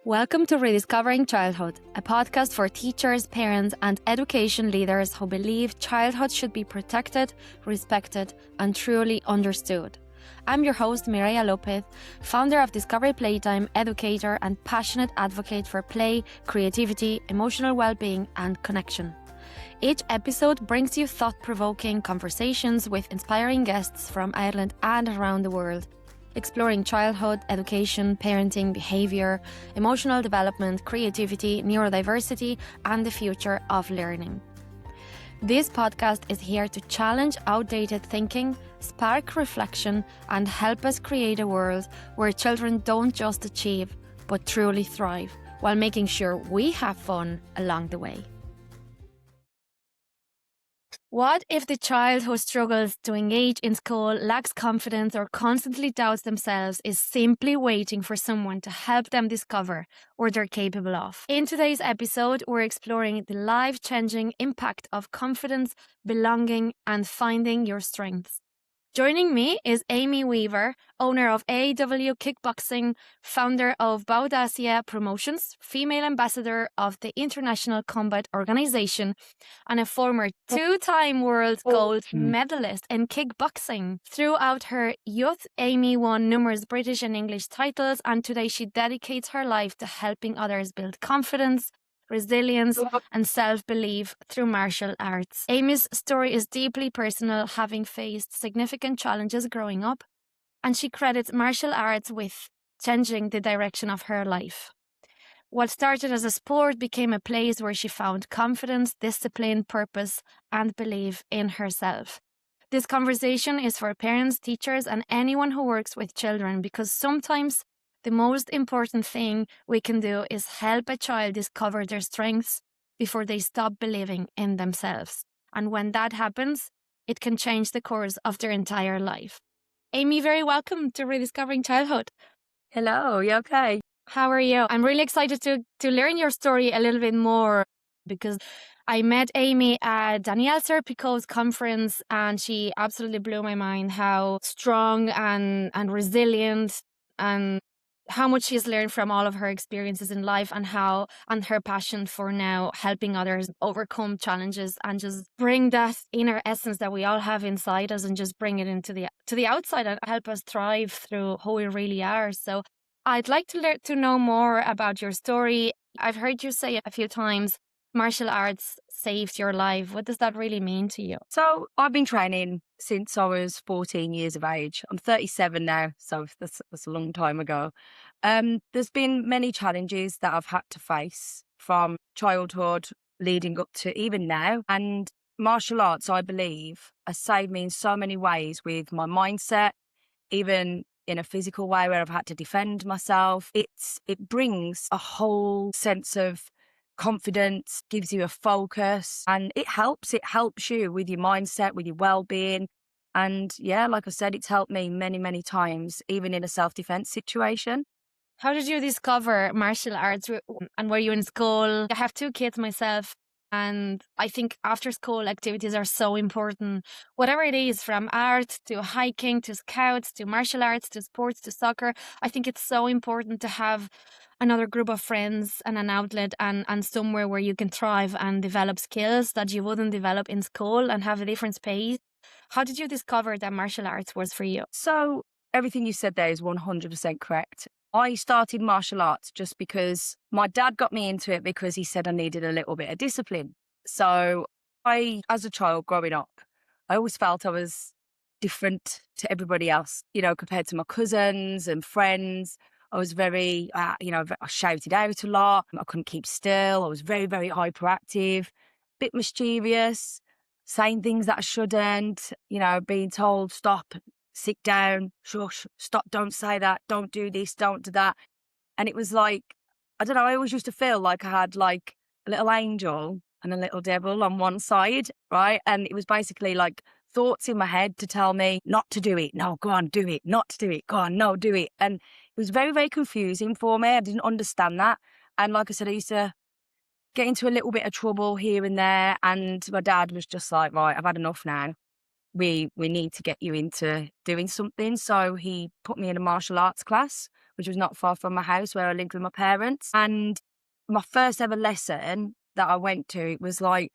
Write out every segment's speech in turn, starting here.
Welcome to Rediscovering Childhood, a podcast for teachers, parents, and education leaders who believe childhood should be protected, respected, and truly understood. I'm your host, Mireia Lopez, founder of Discovery Playtime, educator, and passionate advocate for play, creativity, emotional well-being, and connection. Each episode brings you thought-provoking conversations with inspiring guests from Ireland and around the world, exploring childhood, education, parenting, behaviour, emotional development, creativity, neurodiversity, and the future of learning. This podcast is here to challenge outdated thinking, spark reflection, and help us create a world where children don't just achieve, but truly thrive, while making sure we have fun along the way. What if the child who struggles to engage in school, lacks confidence, or constantly doubts themselves is simply waiting for someone to help them discover what they're capable of? In today's episode, we're exploring the life-changing impact of confidence, belonging, and finding your strengths. Joining me is Amie Weaver, owner of AW Kickboxing, founder of Baudacia Promotions, female ambassador of the International Combat Organization, and a former two-time world gold medalist in kickboxing. Throughout her youth, Amie won numerous British and English titles, and today she dedicates her life to helping others build confidence, resilience, and self-belief through martial arts. Amie's story is deeply personal, having faced significant challenges growing up, and she credits martial arts with changing the direction of her life. What started as a sport became a place where she found confidence, discipline, purpose, and belief in herself. This conversation is for parents, teachers, and anyone who works with children, because sometimes the most important thing we can do is help a child discover their strengths before they stop believing in themselves. And when that happens, it can change the course of their entire life. Amie, very welcome to Rediscovering Childhood. Hello, you okay? How are you? I'm really excited to learn your story a little bit more, because I met Amie at Danielle Serpico's conference, and she absolutely blew my mind how strong and resilient and how much she's learned from all of her experiences in life, and her passion for now helping others overcome challenges and just bring that inner essence that we all have inside us and just bring it into the outside and help us thrive through who we really are. So I'd like to know more about your story. I've heard you say a few times martial arts saved your life. What does that really mean to you? So I've been training since I was 14 years of age. I'm 37 now, so that's a long time ago. There's been many challenges that I've had to face from childhood leading up to even now. And martial arts, I believe, has saved me in so many ways with my mindset, even in a physical way where I've had to defend myself. It brings a whole sense of confidence, gives you a focus, and it helps you with your mindset, with your well-being. And yeah, like I said, it's helped me many, many times, even in a self-defense situation. How did you discover martial arts, and were you in school? I have two kids myself, and I think after school activities are so important. Whatever it is, from art to hiking to scouts to martial arts to sports to soccer, I think it's so important to have another group of friends and an outlet and somewhere where you can thrive and develop skills that you wouldn't develop in school and have a different space. How did you discover that martial arts was for you? So everything you said there is 100% correct. I started martial arts just because my dad got me into it because he said I needed a little bit of discipline. So as a child growing up, I always felt I was different to everybody else, compared to my cousins and friends. I was very, I shouted out a lot. I couldn't keep still. I was very, very hyperactive, bit mischievous, saying things that I shouldn't, being told, stop, sit down, shush, stop, don't say that, don't do this, don't do that. And it was like, I don't know, I always used to feel like I had like a little angel and a little devil on one side, right? And it was basically like thoughts in my head to tell me not to do it. No, go on, do it. Not to do it. Go on, no, do it. And it was very, very confusing for me. I didn't understand that. And like I said, I used to get into a little bit of trouble here and there. And my dad was just like, right, I've had enough now. we need to get you into doing something. So he put me in a martial arts class, which was not far from my house where I lived with my parents. And my first ever lesson that I went to, it was like,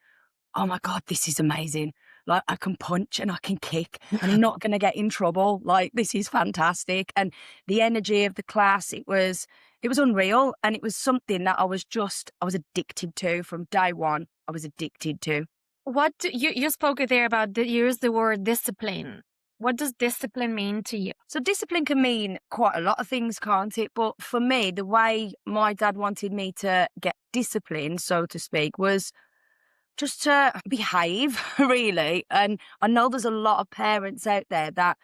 oh my God, this is amazing. Like, I can punch and I can kick and I'm not going to get in trouble. Like, this is fantastic. And the energy of the class, it was unreal. And it was something that I was addicted to from day one. I was addicted to. You spoke there about you used the word discipline. What does discipline mean to you? So discipline can mean quite a lot of things, can't it? But for me, the way my dad wanted me to get discipline, so to speak, was just to behave, really. And I know there's a lot of parents out there that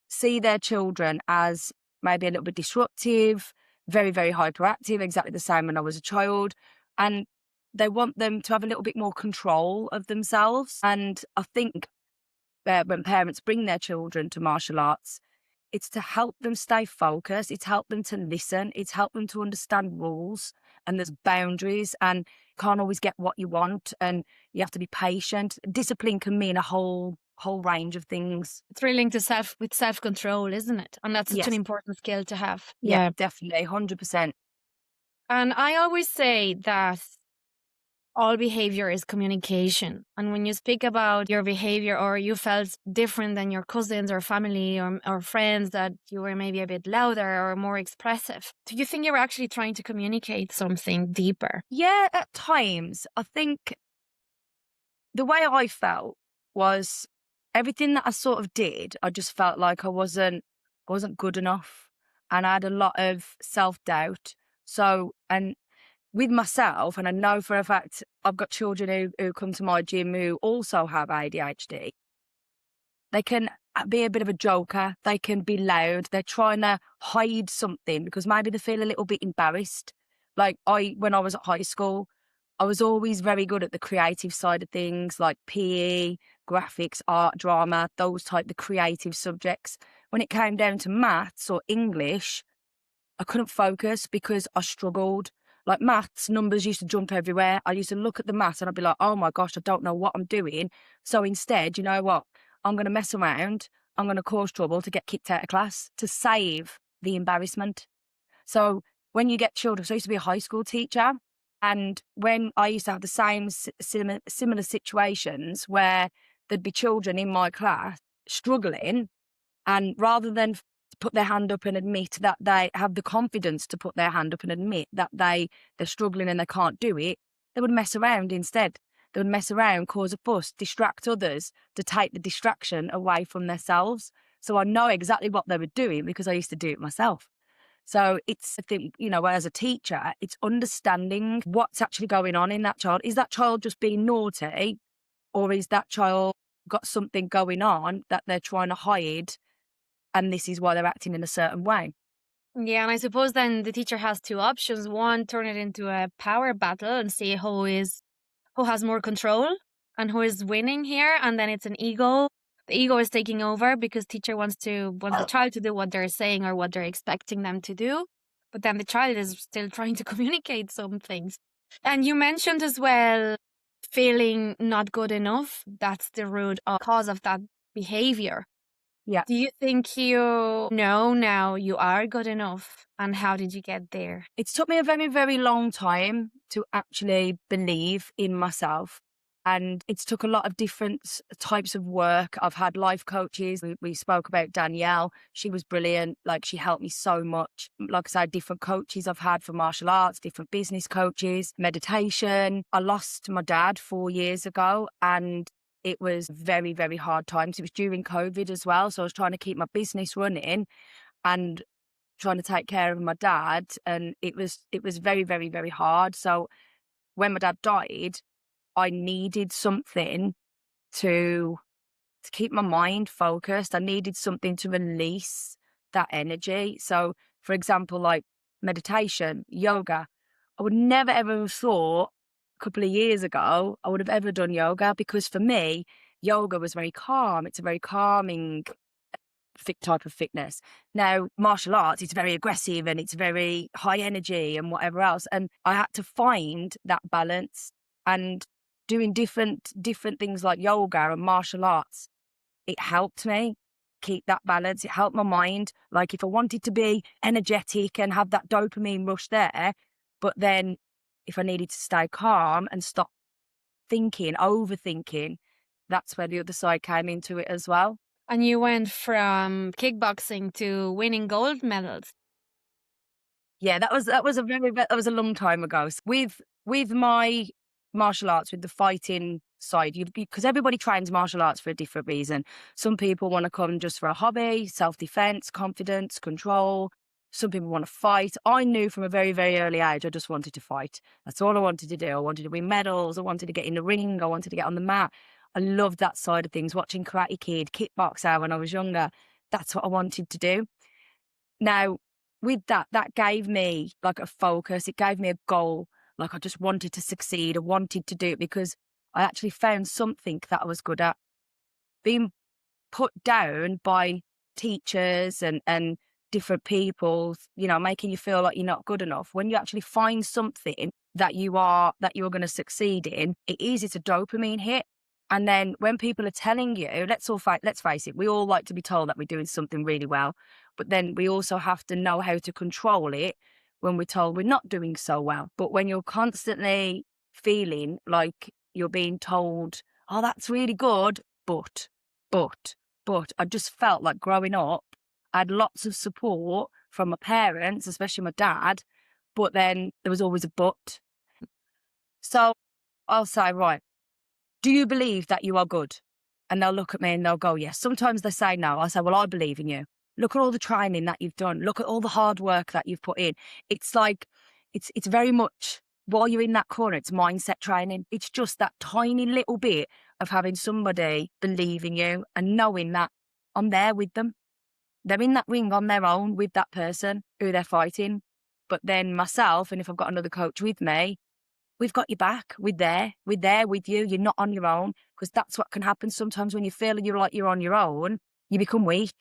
see their children as maybe a little bit disruptive, very, very hyperactive, exactly the same when I was a child. And they want them to have a little bit more control of themselves. And I think when parents bring their children to martial arts, it's to help them stay focused. It's help them to listen. It's help them to understand rules and there's boundaries and you can't always get what you want and you have to be patient. Discipline can mean a whole range of things. It's really linked to self-control, isn't it? And that's such an important skill to have. Yeah, definitely, 100%. And I always say that all behavior is communication. And when you speak about your behavior or you felt different than your cousins or family or friends, that you were maybe a bit louder or more expressive, do you think you were actually trying to communicate something deeper? Yeah, at times. I think the way I felt was everything that I sort of did, I just felt like I wasn't good enough. And I had a lot of self-doubt. So, and with myself, and I know for a fact I've got children who come to my gym who also have ADHD, they can be a bit of a joker. They can be loud. They're trying to hide something because maybe they feel a little bit embarrassed. Like when I was at high school, I was always very good at the creative side of things, like PE, graphics, art, drama, the creative subjects. When it came down to maths or English, I couldn't focus because I struggled. Like maths, numbers used to jump everywhere. I used to look at the maths and I'd be like, oh my gosh, I don't know what I'm doing. So instead, you know what? I'm going to mess around. I'm going to cause trouble to get kicked out of class to save the embarrassment. So when you get children, so I used to be a high school teacher. And when I used to have the same similar situations where there'd be children in my class struggling, and rather than put their hand up and admit that they have the confidence to put their hand up and admit that they're struggling and they can't do it, they would mess around instead. They would mess around, cause a fuss, distract others to take the distraction away from themselves. So I know exactly what they were doing because I used to do it myself. So it's, I think, as a teacher, it's understanding what's actually going on in that child. Is that child just being naughty, or is that child got something going on that they're trying to hide, and this is why they're acting in a certain way? Yeah, and I suppose then the teacher has two options. One, turn it into a power battle and see who has more control and who is winning here. And then it's an ego. The ego is taking over because teacher wants the child to do what they're saying or what they're expecting them to do. But then the child is still trying to communicate some things. And you mentioned as well feeling not good enough. That's the root cause of that behavior. Yeah. Do you think you know now you are good enough? And how did you get there? It's took me a very, very long time to actually believe in myself. And it's took a lot of different types of work. I've had life coaches. We spoke about Danielle. She was brilliant. Like, she helped me so much. Like I said, different coaches I've had for martial arts, different business coaches, meditation. I lost my dad 4 years ago, and it was very, very hard times. It was during COVID as well. So I was trying to keep my business running and trying to take care of my dad. And it was very, very, very hard. So when my dad died, I needed something to keep my mind focused. I needed something to release that energy. So, for example, like meditation, yoga, I would never ever have thought a couple of years ago I would have ever done yoga, because for me, yoga was very calm. It's a very calming type of fitness. Now, martial arts, it's very aggressive and it's very high energy and whatever else. And I had to find that balance, and doing different things like yoga and martial arts it helped me keep that balance. It helped my mind. Like if I wanted to be energetic and have that dopamine rush there, but then if I needed to stay calm and stop thinking, overthinking, that's where the other side came into it as well. And you went from kickboxing to winning gold medals. Yeah, that was a long time ago. With my martial arts, with the fighting side, because everybody trains martial arts for a different reason. Some people want to come just for a hobby, self-defense, confidence, control. Some people want to fight. I knew from a very, very early age I just wanted to fight. That's all I wanted to do. I wanted to win medals. I wanted to get in the ring. I wanted to get on the mat. I loved that side of things. Watching Karate Kid, Kickboxer when I was younger. That's what I wanted to do. Now, with that gave me like a focus. It gave me a goal. Like I just wanted to succeed. I wanted to do it because I actually found something that I was good at. Being put down by teachers and different people, making you feel like you're not good enough. When you actually find something that you're going to succeed in, it is. It's a dopamine hit. And then when people are telling you, let's face it, we all like to be told that we're doing something really well, but then we also have to know how to control it when we're told we're not doing so well. But when you're constantly feeling like you're being told, oh, that's really good, but, I just felt like growing up, I had lots of support from my parents, especially my dad, but then there was always a but. So I'll say, right, do you believe that you are good? And they'll look at me and they'll go, yes. Sometimes they say no. I say, well, I believe in you. Look at all the training that you've done. Look at all the hard work that you've put in. It's like, it's very much, while you're in that corner, it's mindset training. It's just that tiny little bit of having somebody believe in you and knowing that I'm there with them. They're in that ring on their own with that person who they're fighting. But then myself, and if I've got another coach with me, we've got your back. We're there. We're there with you. You're not on your own, because that's what can happen sometimes when you feel you're like you're on your own, you become weak.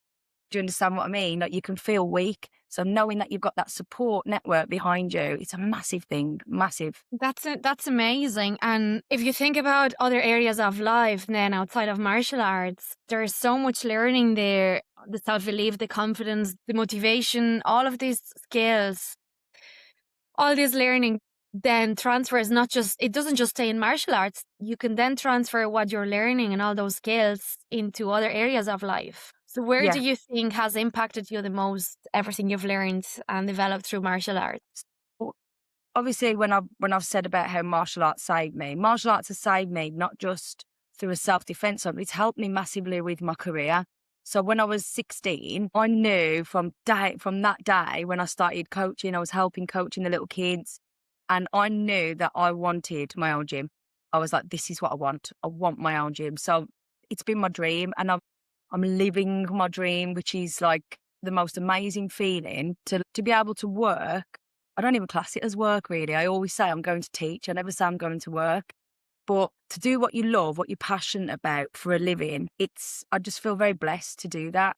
Do you understand what I mean? Like you can feel weak. So knowing that you've got that support network behind you, it's a massive thing, massive. That's amazing. And if you think about other areas of life then outside of martial arts, there's so much learning there. The self-belief, the confidence, the motivation, all of these skills, all this learning then transfers. It doesn't just stay in martial arts. You can then transfer what you're learning and all those skills into other areas of life. So where do you think has impacted you the most, everything you've learned and developed through martial arts? Obviously, when I've said about how martial arts has saved me not just through a self-defense, but it's helped me massively with my career. So when I was 16, I knew from that day when I started coaching, I was coaching the little kids, and I knew that I wanted my own gym. I was like, this is what I want. I want my own gym. So it's been my dream, and I'm living my dream, which is like the most amazing feeling to be able to work. I don't even class it as work, really. I always say I'm going to teach. I never say I'm going to work. But to do what you love, what you're passionate about for a living, I just feel very blessed to do that.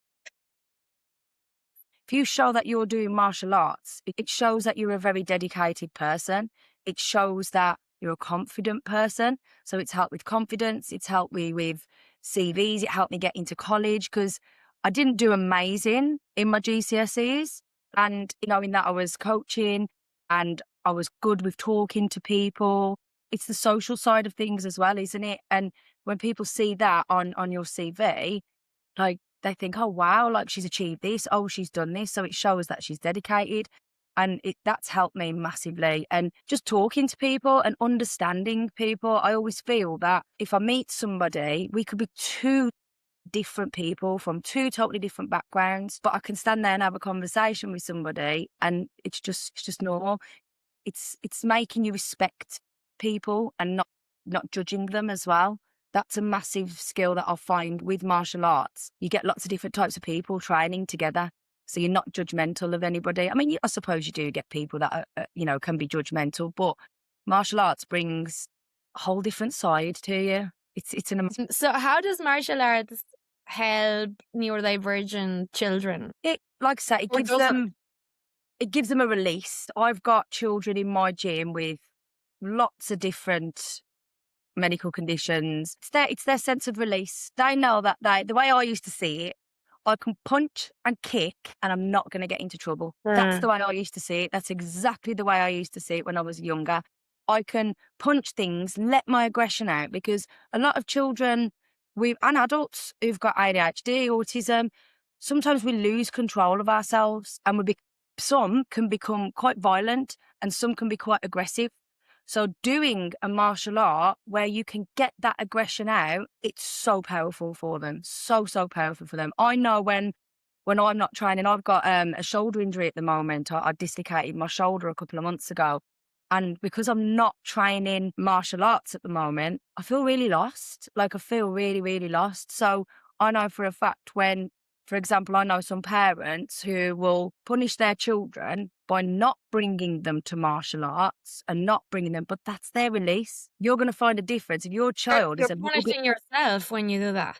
If you show that you're doing martial arts, it shows that you're a very dedicated person. It shows that you're a confident person. So it's helped with confidence. It's helped me with CVs. It helped me get into college because I didn't do amazing in my GCSEs. And knowing that I was coaching and I was good with talking to people, it's the social side of things as well, isn't it? And when people see that on your CV, like they think, oh, wow, like she's achieved this. Oh, she's done this. So it shows that she's dedicated. And that's helped me massively. And just talking to people and understanding people, I always feel that if I meet somebody, we could be two different people from two totally different backgrounds, but I can stand there and have a conversation with somebody and it's just normal. It's making you respect people and not judging them as well. That's a massive skill that I find with martial arts. You get lots of different types of people training together. So you're not judgmental of anybody. I mean, I suppose you do get people that are, can be judgmental, but martial arts brings a whole different side to you. So how does martial arts help neurodivergent children? Like I say, it gives them a release. I've got children in my gym with lots of different medical conditions. It's their sense of release. They know that the way I used to see it, I can punch and kick and I'm not going to get into trouble. That's the way I used to see it. That's exactly the way I used to see it when I was younger. I can punch things, let my aggression out, because a lot of children and adults who've got ADHD, autism, sometimes we lose control of ourselves and some can become quite violent and some can be quite aggressive. So doing a martial art where you can get that aggression out, it's so powerful for them. So powerful for them. I know when I'm not training, I've got a shoulder injury at the moment. I dislocated my shoulder a couple of months ago. And because I'm not training martial arts at the moment, I feel really lost. Like I feel really, really lost. So I know for a fact when, for example, I know some parents who will punish their children by not bringing them to martial arts and not bringing them, but that's their release. You're going to find a difference if your child You're is a little bit. punishing yourself when you do that.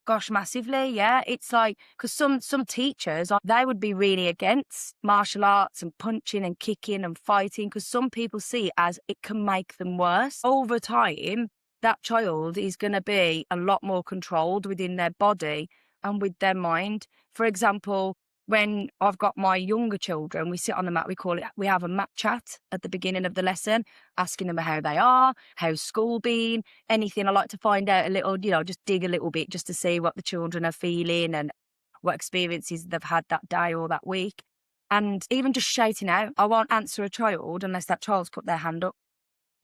Gosh, massively, yeah. It's like, because some teachers, they would be really against martial arts and punching and kicking and fighting, because some people see it as it can make them worse. Over time, that child is going to be a lot more controlled within their body and with their mind. For example, when I've got my younger children, we sit on the mat, we have a mat chat at the beginning of the lesson, asking them how they are, how's school been, anything. I like to find out a little, just dig a little bit just to see what the children are feeling and what experiences they've had that day or that week. And even just shouting out, I won't answer a child unless that child's put their hand up.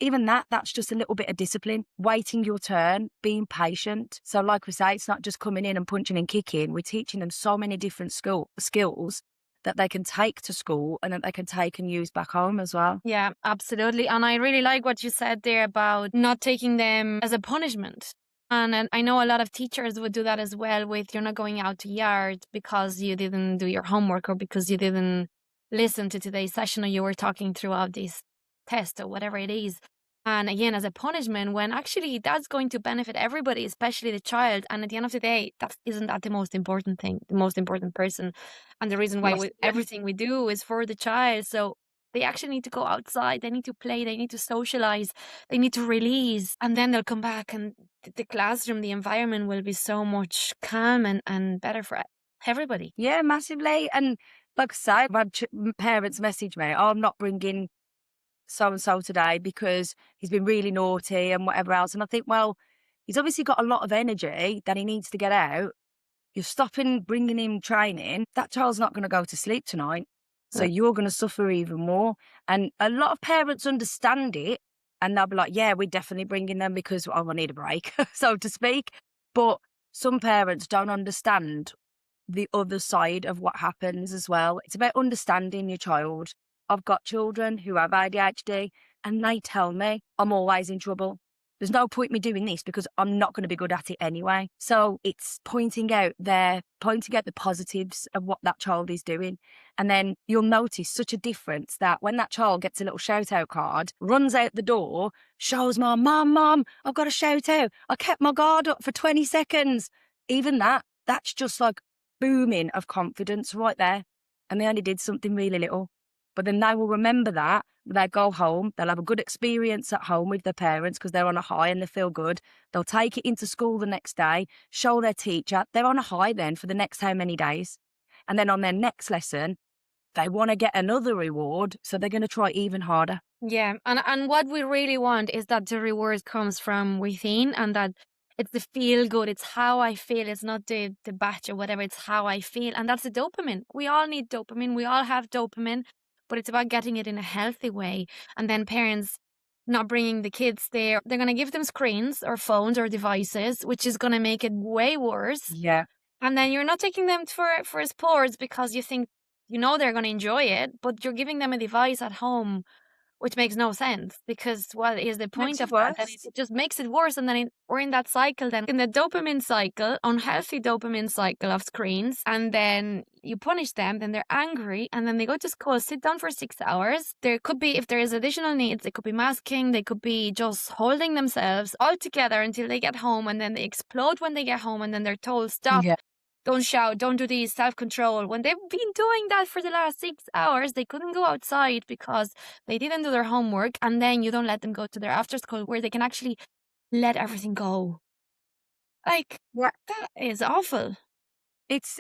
Even that's just a little bit of discipline, waiting your turn, being patient. So like we say, it's not just coming in and punching and kicking. We're teaching them so many different skills that they can take to school and that they can take and use back home as well. Yeah, absolutely. And I really like what you said there about not taking them as a punishment. And I know a lot of teachers would do that as well with you're not going out to yard because you didn't do your homework or because you didn't listen to today's session or you were talking throughout this test or whatever it is. And again, as a punishment, when actually that's going to benefit everybody, especially the child. And at the end of the day, isn't that the most important thing, the most important person? And the reason why everything we do is for the child. So they actually need to go outside. They need to play. They need to socialize. They need to release. And then they'll come back and the classroom, the environment will be so much calm and better for everybody. Yeah, massively. And like I say, I've had parents message me, oh, I'm not bringing so-and-so today because he's been really naughty and whatever else. And I think, well, he's obviously got a lot of energy that he needs to get out. You're stopping bringing him training. That child's not going to go to sleep tonight. So you're going to suffer even more. And a lot of parents understand it and they'll be like, yeah, we're definitely bringing them because I need a break, so to speak. But some parents don't understand the other side of what happens as well. It's about understanding your child. I've got children who have ADHD and they tell me I'm always in trouble. There's no point me doing this because I'm not going to be good at it anyway. So it's pointing out the positives of what that child is doing. And then you'll notice such a difference that when that child gets a little shout out card, runs out the door, shows mom, I've got a shout out. I kept my guard up for 20 seconds. Even that's just like booming of confidence right there. And they only did something really little. But then they will remember that. They'll go home. They'll have a good experience at home with their parents because they're on a high and they feel good. They'll take it into school the next day, show their teacher. They're on a high then for the next how many days. And then on their next lesson, they want to get another reward. So they're going to try even harder. Yeah. And what we really want is that the reward comes from within and that it's the feel good. It's how I feel. It's not the batch or whatever. It's how I feel. And that's the dopamine. We all need dopamine. We all have dopamine. But it's about getting it in a healthy way. And then parents not bringing the kids there. They're going to give them screens or phones or devices, which is going to make it way worse. Yeah. And then you're not taking them for sports because you think, they're going to enjoy it, but you're giving them a device at home, which makes no sense because what is the point of that? And it just makes it worse. And then we're in that cycle, then in the dopamine cycle, unhealthy dopamine cycle of screens. And then you punish them, then they're angry. And then they go to school, sit down for 6 hours. There could be, if there is additional needs, they could be masking, they could be just holding themselves all together until they get home. And then they explode when they get home. And then they're told, stop. Yeah. Don't shout, don't do these, self-control. When they've been doing that for the last 6 hours, they couldn't go outside because they didn't do their homework. And then you don't let them go to their after school where they can actually let everything go. Like, Yeah. that is awful. It's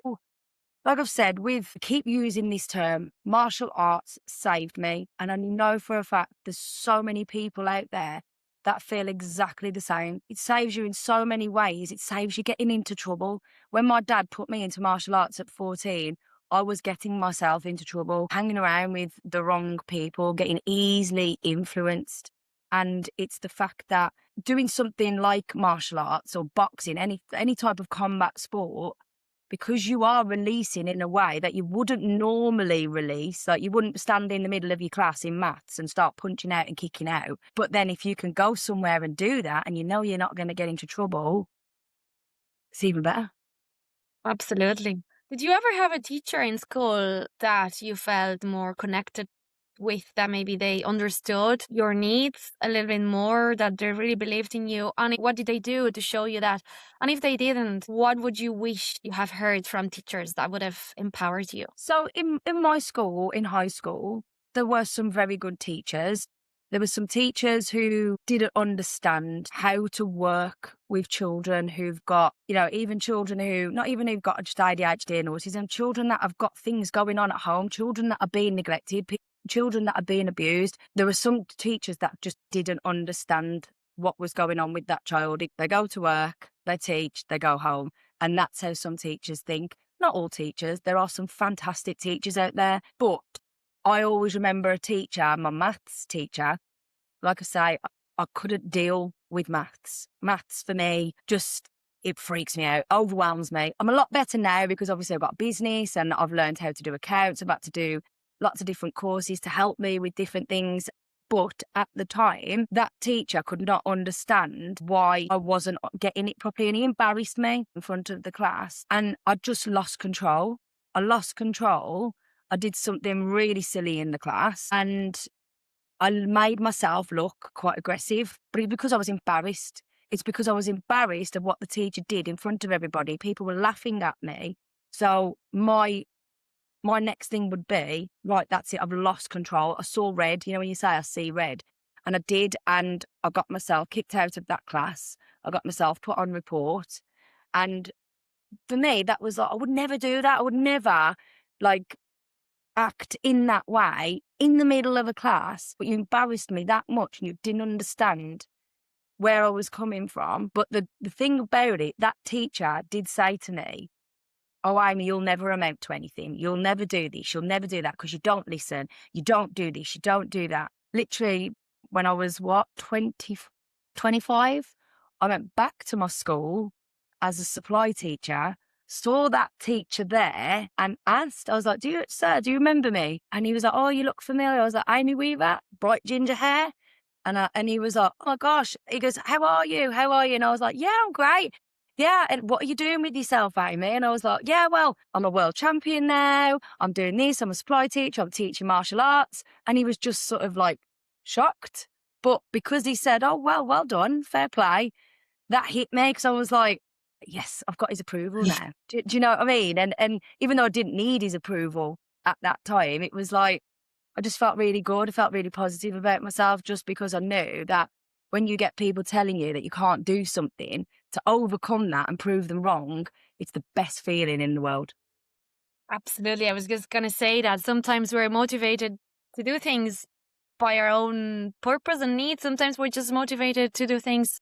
like I've said, with keep using this term, martial arts saved me. And I know for a fact there's so many people out there that feel exactly the same. It saves you in so many ways. It saves you getting into trouble. When my dad put me into martial arts at 14, I was getting myself into trouble, hanging around with the wrong people, getting easily influenced. And it's the fact that doing something like martial arts or boxing, any type of combat sport, because you are releasing in a way that you wouldn't normally release. Like, you wouldn't stand in the middle of your class in maths and start punching out and kicking out. But then if you can go somewhere and do that and you know you're not going to get into trouble, it's even better. Absolutely. Did you ever have a teacher in school that you felt more connected with, that maybe they understood your needs a little bit more, that they really believed in you? And what did they do to show you that? And if they didn't, what would you wish you have heard from teachers that would have empowered you? So in my school, in high school, there were some very good teachers. There were some teachers who didn't understand how to work with children who've got, even children who've got just ADHD and autism, children that have got things going on at home, children that are being neglected, children that are being abused. There were some teachers that just didn't understand what was going on with that child. They go to work, they teach, they go home. And that's how some teachers think. Not all teachers. There are some fantastic teachers out there. But I always remember a teacher, my maths teacher. Like I say, I couldn't deal with maths. Maths for me, it freaks me out, overwhelms me. I'm a lot better now because obviously I've got business and I've learned how to do accounts. I'm about to do lots of different courses to help me with different things. But at the time, that teacher could not understand why I wasn't getting it properly. And he embarrassed me in front of the class. And I just lost control. I lost control. I did something really silly in the class and I made myself look quite aggressive. But it's because I was embarrassed. It's because I was embarrassed of what the teacher did in front of everybody. People were laughing at me. So my next thing would be, right, that's it, I've lost control. I saw red, when you say I see red. And I did, and I got myself kicked out of that class. I got myself put on report. And for me, that was like, I would never do that. I would never, act in that way in the middle of a class. But you embarrassed me that much and you didn't understand where I was coming from. But the thing about it, that teacher did say to me, "Oh, Amie, you'll never amount to anything. You'll never do this. You'll never do that because you don't listen. You don't do this. You don't do that." Literally, when I was, 25, I went back to my school as a supply teacher, saw that teacher there and asked, I was like, "Sir, do you remember me?" And he was like, "Oh, you look familiar." I was like, "Amie Weaver, bright ginger hair." And he was like, "Oh my gosh." He goes, "How are you? How are you?" And I was like, "Yeah, I'm great. Yeah, and what are you doing with yourself, Amie?" And I was like, "Yeah, well, I'm a world champion now. I'm doing this. I'm a supply teacher. I'm teaching martial arts." And he was just sort of like shocked. But because he said, "Oh, well done, fair play," that hit me because I was like, yes, I've got his approval now. Do you know what I mean? And even though I didn't need his approval at that time, it was like, I just felt really good. I felt really positive about myself just because I knew that when you get people telling you that you can't do something, to overcome that and prove them wrong, it's the best feeling in the world. Absolutely. I was just going to say that sometimes we're motivated to do things by our own purpose and need. Sometimes we're just motivated to do things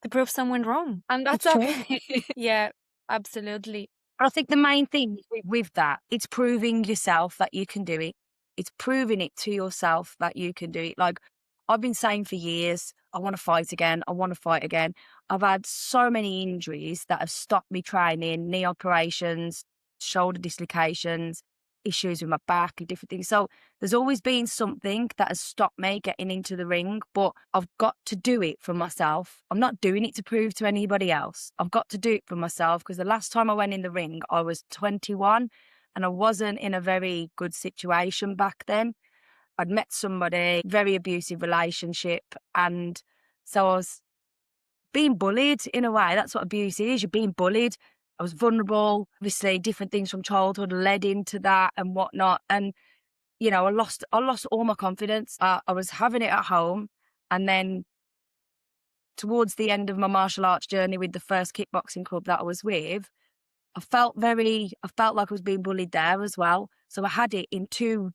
to prove someone wrong. And that's It's true. okay. Yeah, absolutely. But I think the main thing with that, it's proving yourself that you can do it. It's proving it to yourself that you can do it. Like I've been saying for years, I want to fight again. I want to fight again. I've had so many injuries that have stopped me training, knee operations, shoulder dislocations, issues with my back and different things. So there's always been something that has stopped me getting into the ring, but I've got to do it for myself. I'm not doing it to prove to anybody else. I've got to do it for myself because the last time I went in the ring, I was 21 and I wasn't in a very good situation back then. I'd met somebody, very abusive relationship, and so I was being bullied in a way. That's what abuse is. You're being bullied. I was vulnerable. Obviously, different things from childhood led into that and whatnot. And I lost all my confidence. I was having it at home, and then towards the end of my martial arts journey with the first kickboxing club that I was with, I felt like I was being bullied there as well. So I had it in two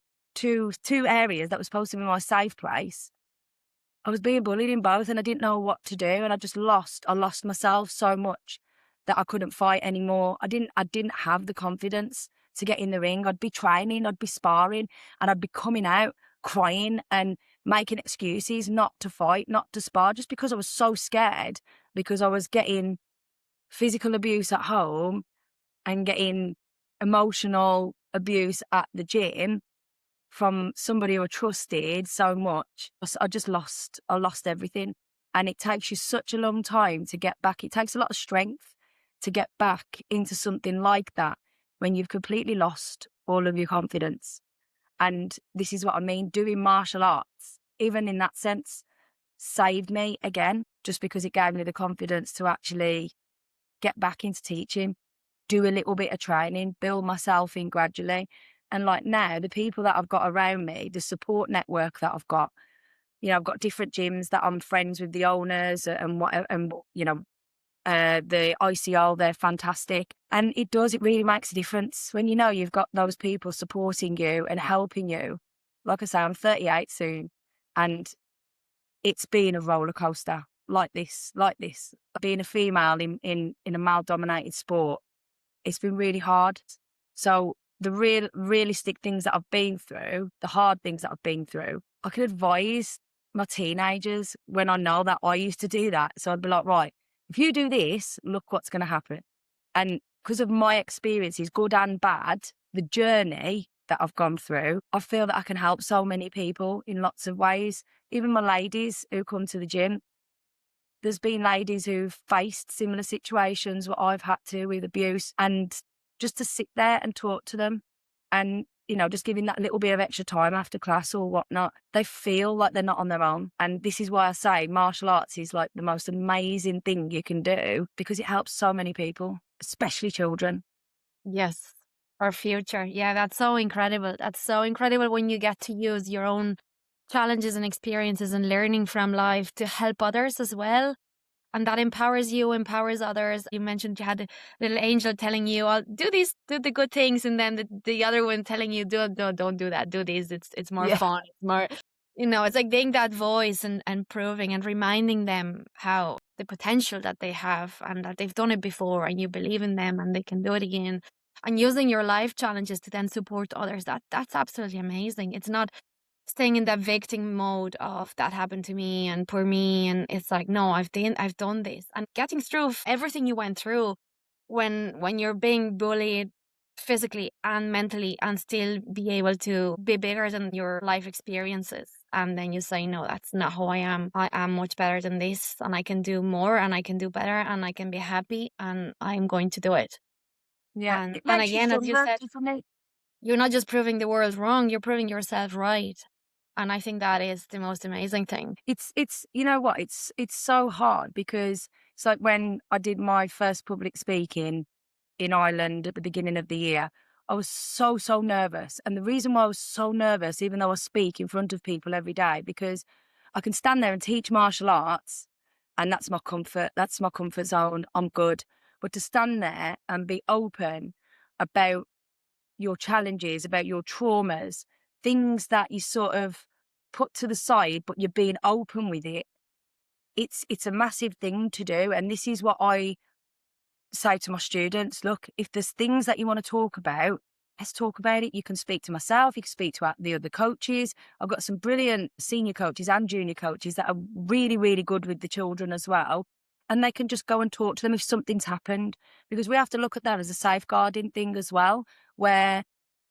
areas that was supposed to be my safe place. I was being bullied in both and I didn't know what to do. And I lost myself so much that I couldn't fight anymore. I didn't have the confidence to get in the ring. I'd be training, I'd be sparring, and I'd be coming out crying and making excuses not to fight, not to spar, just because I was so scared, because I was getting physical abuse at home and getting emotional abuse at the gym from somebody who I trusted so much. I lost everything. And it takes you such a long time to get back. It takes a lot of strength to get back into something like that when you've completely lost all of your confidence. And this is what I mean, doing martial arts, even in that sense, saved me again, just because it gave me the confidence to actually get back into teaching, do a little bit of training, build myself in gradually. And like now, the people that I've got around me, the support network that I've got, I've got different gyms that I'm friends with the owners and whatever, and the ICO, they're fantastic. And it really makes a difference when you've got those people supporting you and helping you. Like I say, I'm 38 soon, and it's been a roller coaster like this. Being a female in a male dominated sport, it's been really hard. So the realistic things that I've been through, the hard things that I've been through, I can advise my teenagers when I know that I used to do that. So I'd be like, right, if you do this, look what's going to happen. And because of my experiences, good and bad, the journey that I've gone through, I feel that I can help so many people in lots of ways. Even my ladies who come to the gym, there's been ladies who've faced similar situations what I've had to with abuse, and just to sit there and talk to them and, just giving that little bit of extra time after class or whatnot, they feel like they're not on their own. And this is why I say martial arts is like the most amazing thing you can do, because it helps so many people, especially children. Yes, our future. Yeah, that's so incredible. That's so incredible when you get to use your own challenges and experiences and learning from life to help others as well. And that empowers you, empowers others. You mentioned you had a little angel telling you, "Oh, do these, do the good things," and then the other one telling you, don't do that. Do these. It's more Yeah. fun. It's more, it's like being that voice and proving and reminding them how the potential that they have and that they've done it before, and you believe in them and they can do it again. And using your life challenges to then support others. That's absolutely amazing. It's not staying in that victim mode of that happened to me and poor me, and it's like, no, I've done this, and getting through everything you went through when you're being bullied physically and mentally, and still be able to be bigger than your life experiences, and then you say, no, that's not who I am. I am much better than this, and I can do more, and I can do better, and I can be happy, and I'm going to do it. Yeah. And It makes you again, as you stronger, said, doesn't it? you're not just proving the world wrong, you're proving yourself right. And I think that is the most amazing thing. It's you know what, it's so hard, because it's like when I did my first public speaking in Ireland at the beginning of the year, I was so nervous. And the reason why I was so nervous, even though I speak in front of people every day, because I can stand there and teach martial arts, and that's my comfort zone. I'm good. But to stand there and be open about your challenges, about your traumas, things that you sort of put to the side, but you're being open with it. It's a massive thing to do. And this is what I say to my students. Look, if there's things that you want to talk about, let's talk about it. You can speak to myself, you can speak to the other coaches. I've got some brilliant senior coaches and junior coaches that are really, really good with the children as well. And they can just go and talk to them if something's happened, because we have to look at that as a safeguarding thing as well, where,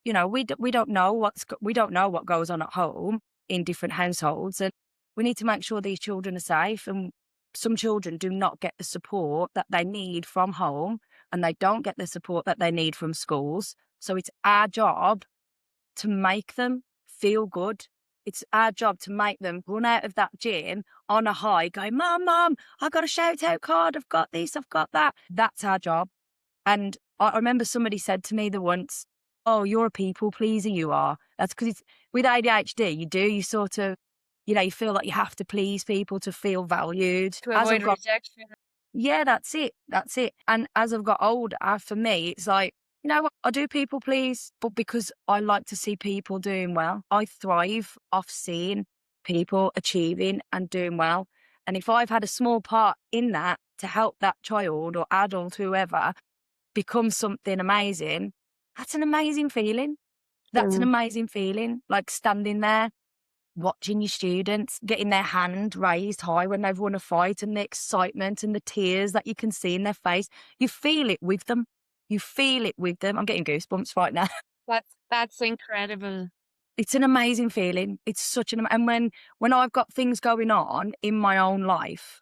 we don't know what goes on at home in different households, and we need to make sure these children are safe. And some children do not get the support that they need from home, and they don't get the support that they need from schools. So it's our job to make them feel good. It's our job to make them run out of that gym on a high, going, Mom, I got a shout out card. I've got this, I've got that. That's our job. And I remember somebody said to me once, oh, you're a people pleaser, you are. That's because it's with ADHD, you sort of you feel like you have to please people to feel valued. To As I've avoid got rejection. Yeah, that's it. That's it. And as I've got older, for me, it's like, you know what? I do people please, but because I like to see people doing well. I thrive off seeing people achieving and doing well. And if I've had a small part in that to help that child or adult, whoever, become something amazing, that's an amazing feeling. That's an Mm. amazing feeling. Like standing there watching your students getting their hand raised high when they've won a fight, and the excitement and the tears that you can see in their face. You feel it with them. You feel it with them. I'm getting goosebumps right now. That's incredible. It's an amazing feeling. It's such and when I've got things going on in my own life,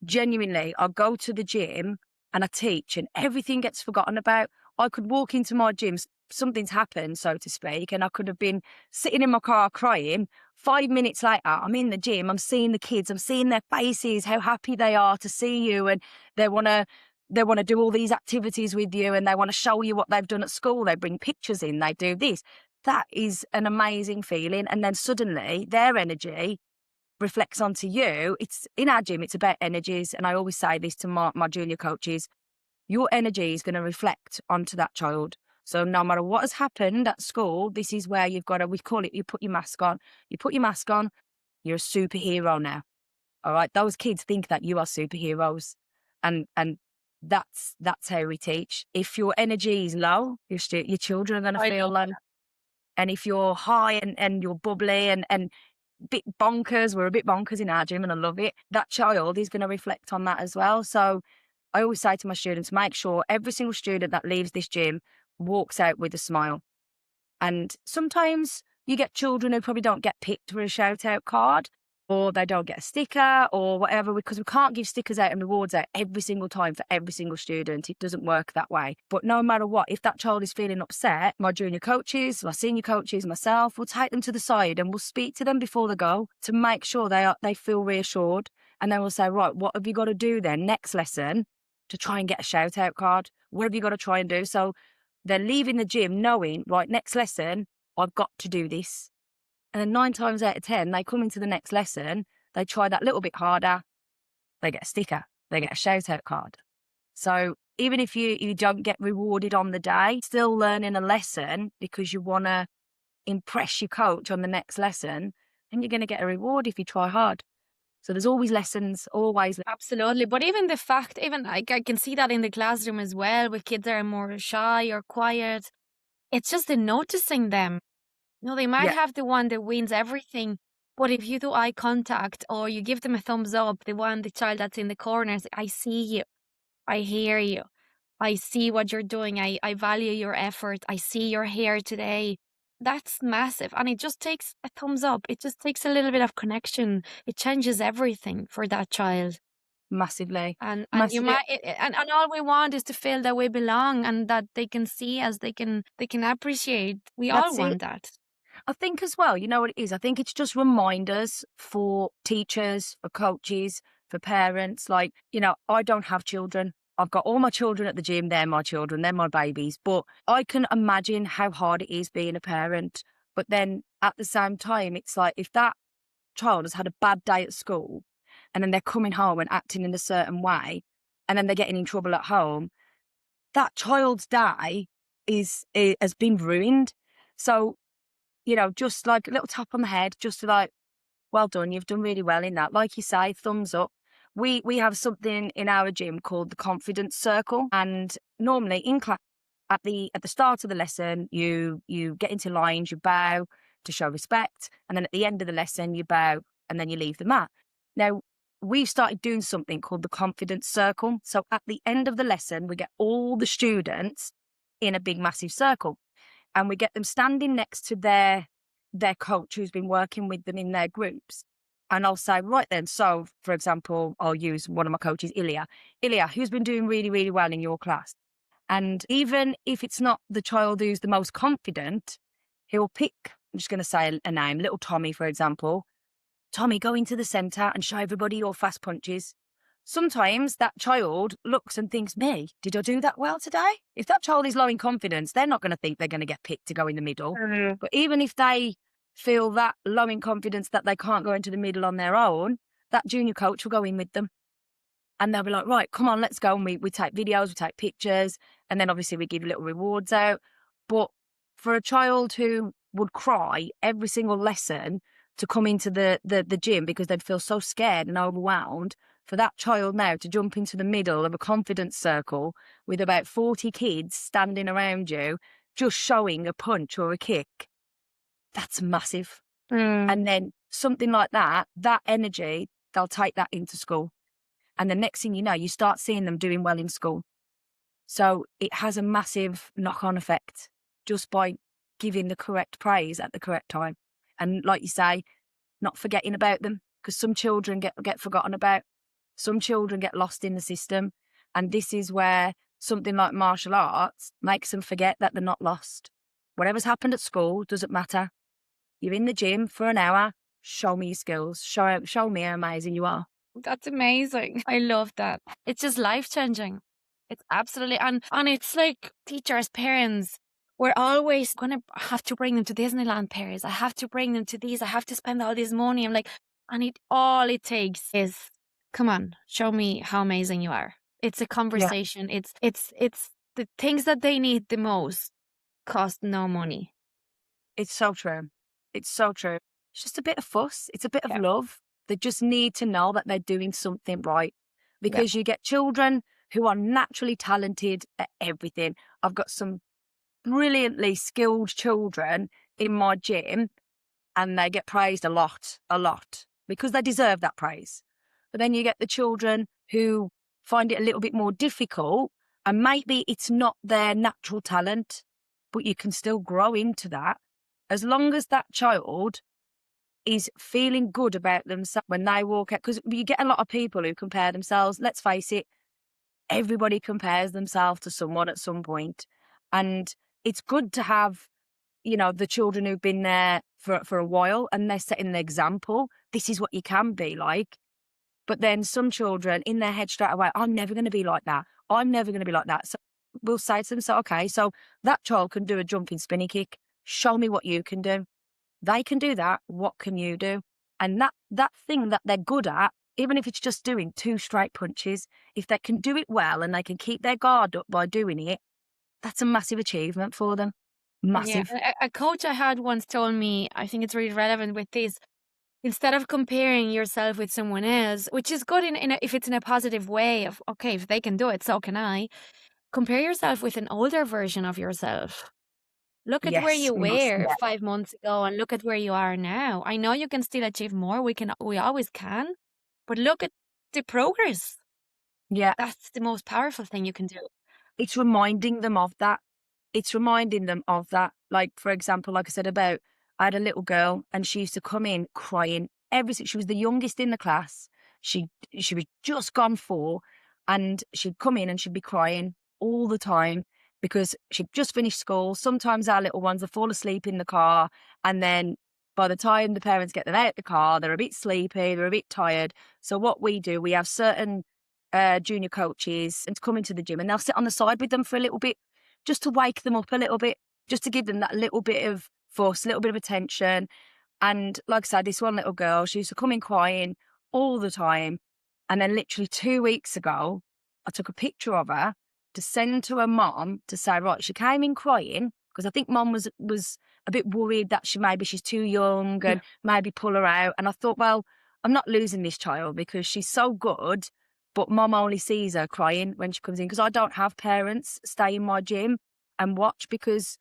genuinely, I go to the gym and I teach and everything gets forgotten about. I could walk into my gym, something's happened, so to speak, and I could have been sitting in my car crying. 5 minutes later, I'm in the gym, I'm seeing the kids, I'm seeing their faces, how happy they are to see you, and they want to do all these activities with you, and they want to show you what they've done at school. They bring pictures in, they do this. That is an amazing feeling. And then suddenly their energy reflects onto you. It's in our gym, it's about energies. And I always say this to my junior coaches: your energy is going to reflect onto that child. So no matter what has happened at school, this is where you've got to, we call it, you put your mask on. You put your mask on, you're a superhero now. All right. Those kids think that you are superheroes. And that's how we teach. If your energy is low, your children are going to I feel love low. And if you're high and you're bubbly and bit bonkers, we're a bit bonkers in our gym and I love it, that child is going to reflect on that as well. So I always say to my students, make sure every single student that leaves this gym walks out with a smile. And sometimes you get children who probably don't get picked for a shout out card, or they don't get a sticker or whatever, because we can't give stickers out and rewards out every single time for every single student. It doesn't work that way. But no matter what, if that child is feeling upset, my junior coaches, my senior coaches, myself, will take them to the side and we'll speak to them before they go to make sure they feel reassured. And then we'll say, right, what have you got to do then next lesson to try and get a shout out card? What have you got to try and do? So they're leaving the gym knowing, right, next lesson, I've got to do this. And then 9 times out of 10, they come into the next lesson, they try that little bit harder, they get a sticker, they get a shout out card. So even if you don't get rewarded on the day, still learning a lesson because you want to impress your coach on the next lesson, and you're going to get a reward if you try hard. So there's always lessons, always. Absolutely. But even the fact, even I can see that in the classroom as well, with kids that are more shy or quiet. It's just in noticing them. They might Yeah, have the one that wins everything, but if you do eye contact or you give them a thumbs up, the child that's in the corner, I see you, I hear you, I see what you're doing, I value your effort, I see you're here today. That's massive. And it just takes a thumbs up. It just takes a little bit of connection. It changes everything for that child. massively. And you Massively. might and all we want is to feel that we belong and that they can see us, they can appreciate. We all That's it. want that. I think as well, you know what it is? I think it's just reminders for teachers, for coaches, for parents. Like, I don't have children. I've got all my children at the gym. They're my children. They're my babies. But I can imagine how hard it is being a parent. But then at the same time, it's like if that child has had a bad day at school and then they're coming home and acting in a certain way and then they're getting in trouble at home, that child's day has been ruined. So just like a little tap on the head, just to like, well done, you've done really well in that. Like you say, thumbs up. We have something in our gym called the confidence circle, and normally in class at the start of the lesson, you get into lines, you bow to show respect, and then at the end of the lesson, you bow and then you leave the mat. Now we've started doing something called the confidence circle. So at the end of the lesson, we get all the students in a big massive circle. And we get them standing next to their coach who's been working with them in their groups. And I'll say, right then, so for example, I'll use one of my coaches, Ilya. Ilya, who's been doing really, really well in your class? And even if it's not the child who's the most confident, he'll pick, I'm just going to say a name, little Tommy, for example. Tommy, go into the centre and show everybody your fast punches. Sometimes that child looks and thinks, me, did I do that well today? If that child is low in confidence, they're not going to think they're going to get picked to go in the middle. Mhm. But even if they feel that low in confidence that they can't go into the middle on their own, that junior coach will go in with them. And they'll be like, right, come on, let's go. And we take videos, we take pictures, and then obviously we give little rewards out. But for a child who would cry every single lesson to come into the gym because they'd feel so scared and overwhelmed, for that child now to jump into the middle of a confidence circle with about 40 kids standing around you, just showing a punch or a kick, that's massive. And then something like that energy, they'll take that into school. And the next thing you know, you start seeing them doing well in school. So it has a massive knock-on effect just by giving the correct praise at the correct time. And like you say, not forgetting about them, because some children get forgotten about. Some children get lost in the system. And this is where something like martial arts makes them forget that they're not lost. Whatever's happened at school doesn't matter. You're in the gym for an hour, show me your skills, show me how amazing you are. That's amazing. I love that. It's just life-changing. It's absolutely, and it's like teachers, parents, we're always going to have to bring them to Disneyland, Paris. I have to bring them to these. I have to spend all this money. I'm like, and all it takes is, come on, show me how amazing you are. It's a conversation. Yeah. It's the things that they need the most cost no money. It's so true. It's so true. It's just a bit of fuss. It's a bit of Yeah. love. They just need to know that they're doing something right, because you get children who are naturally talented at everything. I've got some brilliantly skilled children in my gym, and they get praised a lot, because they deserve that praise. But then you get the children who find it a little bit more difficult, and maybe it's not their natural talent, but you can still grow into that as long as that child is feeling good about themselves when they walk out. Because you get a lot of people who compare themselves. Let's face it, everybody compares themselves to someone at some point. And it's good to have, the children who've been there for a while and they're setting an example. This is what you can be like. But then some children in their head straight away, I'm never going to be like that. I'm never going to be like that. So we'll say to them, so, okay, so that child can do a jumping spinny kick. Show me what you can do. They can do that. What can you do? And that thing that they're good at, even if it's just doing 2 straight punches, if they can do it well and they can keep their guard up by doing it, that's a massive achievement for them. Massive. Yeah. A coach I had once told me, I think it's really relevant with this, instead of comparing yourself with someone else, which is good if it's in a positive way of, okay, if they can do it, so can I, compare yourself with an older version of yourself. Look at where Yes, you we must. were Yeah. 5 months ago and look at where you are now. I know you can still achieve more. We always can, but look at the progress. Yeah. That's the most powerful thing you can do. It's reminding them of that. Like, for example, like I said about, I had a little girl and she used to come in crying she was the youngest in the class. She was just gone 4, and she'd come in and she'd be crying all the time because she'd just finished school. Sometimes our little ones will fall asleep in the car, and then by the time the parents get them out the car, they're a bit sleepy, they're a bit tired. So what we do, we have certain junior coaches and to come into the gym, and they'll sit on the side with them for a little bit, just to wake them up a little bit, just to give them that little bit of fuss, a little bit of attention. And like I said, this one little girl, she used to come in crying all the time. And then literally 2 weeks ago, I took a picture of her to send to her mom to say, right, she came in crying, because I think mom was a bit worried that she's too young and maybe pull her out. And I thought, well, I'm not losing this child because she's so good, but mom only sees her crying when she comes in, because I don't have parents stay in my gym and watch, because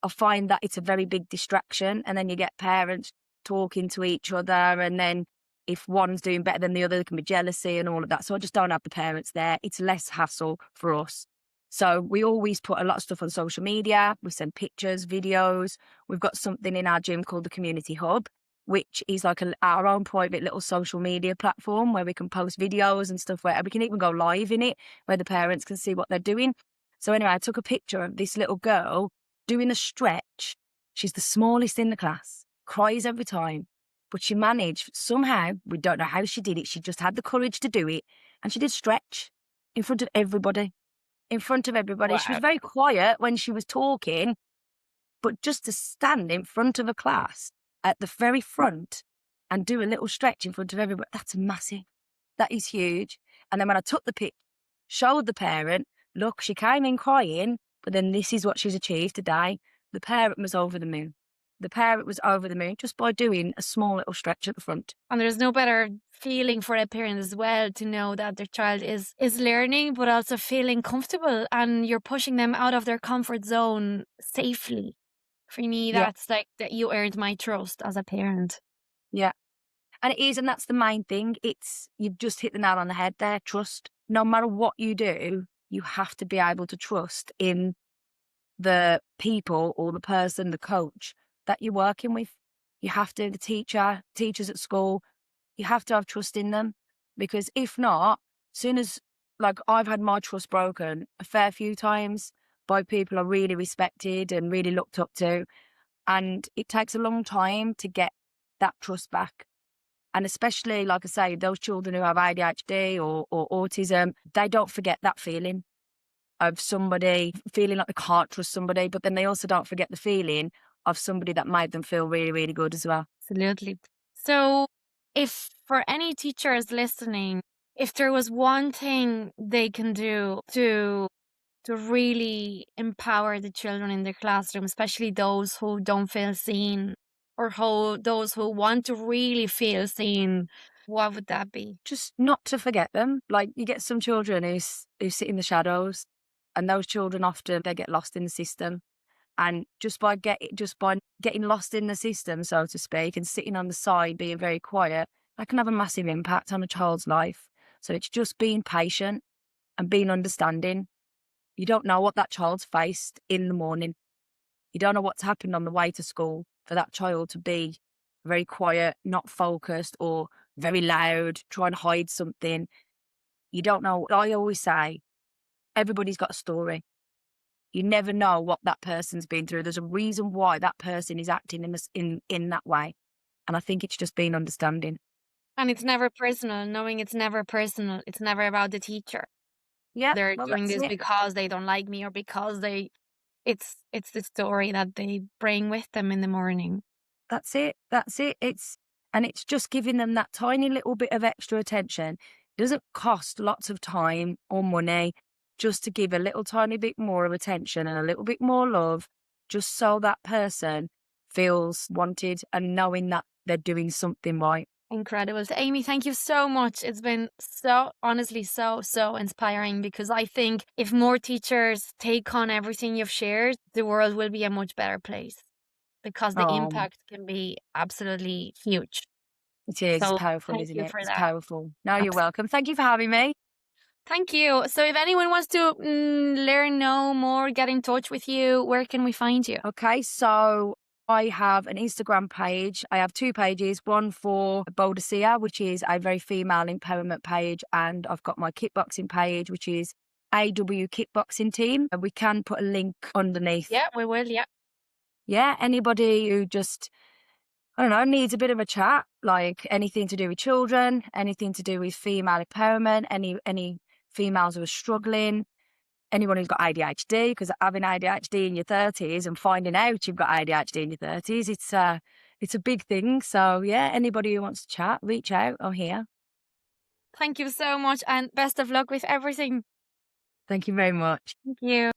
I find that it's a very big distraction. And then you get parents talking to each other, and then if one's doing better than the other, there can be jealousy and all of that. So I just don't have the parents there. It's less hassle for us. So we always put a lot of stuff on social media. We send pictures, videos. We've got something in our gym called the Community Hub, which is like our own private little social media platform where we can post videos and stuff, where we can even go live in it, where the parents can see what they're doing. So anyway, I took a picture of this little girl doing a stretch. She's the smallest in the class, cries every time, but she managed somehow, we don't know how she did it, she just had the courage to do it, and she did stretch in front of everybody. Wow. She was very quiet when she was talking, but just to stand in front of a class at the very front and do a little stretch in front of everybody. That's massive. That is huge. And then when I took the pic, showed the parent, look, she came in crying, but then this is what she's achieved today. The parent was over the moon. The parent was over the moon just by doing a small little stretch at the front. And there's no better feeling for a parent as well to know that their child is learning, but also feeling comfortable, and you're pushing them out of their comfort zone safely. For me, Yeah. that's like that you earned my trust as a parent. Yeah. And it is, and that's the main thing. You've just hit the nail on the head there, trust. No matter what you do, you have to be able to trust in the people or the person, the coach that you're working with. You have to, the teachers at school, you have to have trust in them, because if not, soon as, like, I've had my trust broken a fair few times by people I really respected and really looked up to. And it takes a long time to get that trust back. And especially, like I say, those children who have ADHD or autism, they don't forget that feeling of somebody feeling like they can't trust somebody, but then they also don't forget the feeling of somebody that made them feel really, really good as well. Absolutely. So if for any teachers listening, if there was one thing they can do to really empower the children in their classroom, especially those who don't feel seen, or those who want to really feel seen, what would that be? Just not to forget them. Like, you get some children who sit in the shadows, and those children often, they get lost in the system. And just by getting lost in the system, so to speak, and sitting on the side, being very quiet, that can have a massive impact on a child's life. So it's just being patient and being understanding. You don't know what that child's faced in the morning. You don't know what's happened on the way to school for that child to be very quiet, not focused, or very loud, trying to hide something. You don't know. I always say, everybody's got a story. You never know what that person's been through. There's a reason why that person is acting in that way. And I think it's just being understanding. And it's never personal, knowing it's never personal. It's never about the teacher. Yeah, They're well, doing that's this it. because they don't like me, or because it's the story that they bring with them in the morning. That's it. It's just giving them that tiny little bit of extra attention. It doesn't cost lots of time or money, just to give a little tiny bit more of attention and a little bit more love, just so that person feels wanted and knowing that they're doing something right. Incredible. So, Amie, thank you so much. It's been so, honestly, so inspiring, because I think if more teachers take on everything you've shared, the world will be a much better place, because the impact can be absolutely huge. It is. So It's powerful, thank isn't you it? for It's that. powerful. No, you're welcome. Thank you for having me. Thank you. So if anyone wants to know more, get in touch with you, where can we find you? Okay, so I have an Instagram page. I have two pages, one for Boadicea, which is a very female empowerment page, and I've got my kickboxing page, which is AW Kickboxing Team. And we can put a link underneath. Yeah, we will. Yeah. Yeah, anybody who just, I don't know, needs a bit of a chat, like anything to do with children, anything to do with female empowerment, any females who are struggling, anyone who's got ADHD, because having ADHD in your 30s and finding out you've got ADHD in your 30s, it's a big thing. So yeah, anybody who wants to chat, reach out. I'm here. Thank you so much, and best of luck with everything. Thank you very much. Thank you.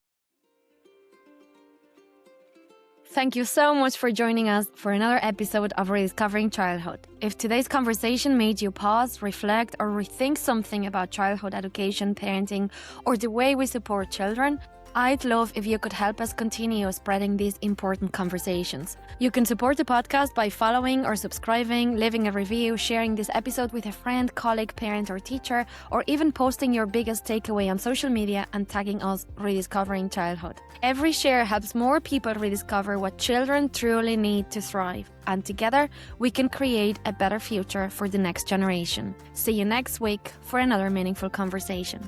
Thank you so much for joining us for another episode of Rediscovering Childhood. If today's conversation made you pause, reflect, or rethink something about childhood education, parenting, or the way we support children, I'd love if you could help us continue spreading these important conversations. You can support the podcast by following or subscribing, leaving a review, sharing this episode with a friend, colleague, parent, or teacher, or even posting your biggest takeaway on social media and tagging us Rediscovering Childhood. Every share helps more people rediscover what children truly need to thrive, and together we can create a better future for the next generation. See you next week for another meaningful conversation.